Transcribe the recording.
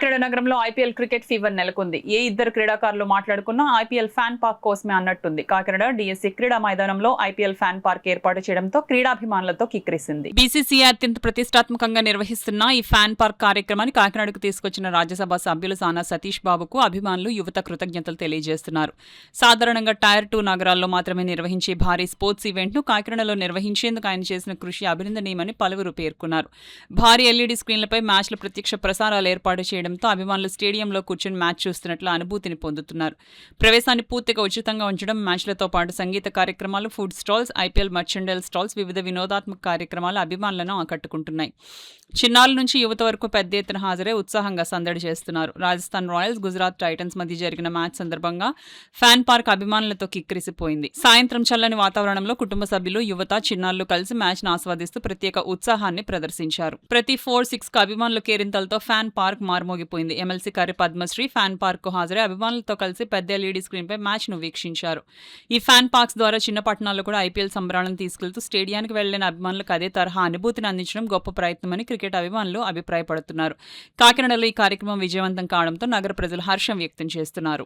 కాకినాడ నగరంలో IPL cricket fever నెలకొంది. ఏ ఇద్దరు క్రీడాకారులు మాట్లాడుకున్నా ఐపీఎల్ ఫ్యాన్ పార్క్ కోసమే అన్నట్టుంది. కాకినాడ డిఎస్సీ క్రీడా మైదానంలో ఐపీఎల్ ఫ్యాన్ పార్క్ ఏర్పాటు చేయడంతో క్రీడాభిమానులతో కిక్కిరిసింది. బీసీసీఐ అత్యంత ప్రతిష్టాత్మకంగా నిర్వహిస్తున్న ఈ ఫ్యాన్ పార్క్ కార్యక్రమాన్ని కాకినాడకు తీసుకొచ్చిన రాజ్యసభ సభ్యులు సానా సతీష్ బాబుకు అభిమానులు, యువత కృతజ్ఞతలు తెలియజేస్తున్నారు. సాధారణంగా టైర్ 2 నగరాల్లో మాత్రమే నిర్వహించే భారీ స్పోర్ట్స్ ఈవెంట్ను కాకినాడలో నిర్వహించేందుకు ఆయన చేసిన కృషి అభినందనీయమని పలువురు పేర్కొన్నారు. భారీ ఎల్ఈడీ స్క్రీన్లపై మ్యాచ్ల ప్రత్యక్ష ప్రసారాలు ఏర్పాటు చేయడంతో అభిమానులు స్టేడియంలో కూర్చుని మ్యాచ్ చూస్తున్నట్లు అనుభూతిని పొందుతున్నారు. ప్రవేశాన్ని పూర్తిగా ఉచితంగా ఉంచడం, మ్యాచ్లతో పాటు సంగీత కార్యక్రమాలు, ఫుడ్ స్టాల్స్, ఐపీఎల్ మర్చెండైల్ స్టాల్స్, వివిధ వినోదాత్మక కార్యక్రమాలు అభిమానులను ఆకట్టుకుంటున్నాయి. చిన్నారుల నుంచి యువత వరకు పెద్ద ఎత్తున హాజరై ఉత్సాహంగా సందడి చేస్తున్నారు. రాజస్థాన్ రాయల్స్, గుజరాత్ టైటన్స్ మధ్య జరిగిన మ్యాచ్ సందర్భంగా ఫ్యాన్ పార్క్ అభిమానులతో కిక్కిరిసిపోయింది. సాయంత్రం చల్లని వాతావరణంలో కుటుంబ సభ్యులు, యువత, చిన్నారులు కలిసి మ్యాచ్ను ఆస్వాదిస్తూ ప్రత్యేక ఉత్సాహాన్ని ప్రదర్శించారు. ప్రతి 4-6 అభిమానుల కేరింతలతో ఫ్యాన్ పార్క్ మార్మోగిపోయింది. MLC Karri Padmasri fan park కు హాజరై అభిమానులతో కలిసి పెద్ద ఎల్ఈడీ స్క్రీన్ పై మ్యాచ్ ను వీక్షించారు. ఈ ఫ్యాన్ పార్క్స్ ద్వారా చిన్న పట్టణాల్లో కూడా ఐపీఎల్ సంబరాలను తీసుకెళ్తూ స్టేడియానికి వెళ్లిన అభిమానులకు అదే తరహా అనుభూతిని అందించడం గొప్ప ప్రయత్నమని క్రికెట్ అభిమానులు అభిప్రాయపడుతున్నారు. కాకినాడలో ఈ కార్యక్రమం విజయవంతం కావడంతో నగర ప్రజలు హర్షం వ్యక్తం చేస్తున్నారు.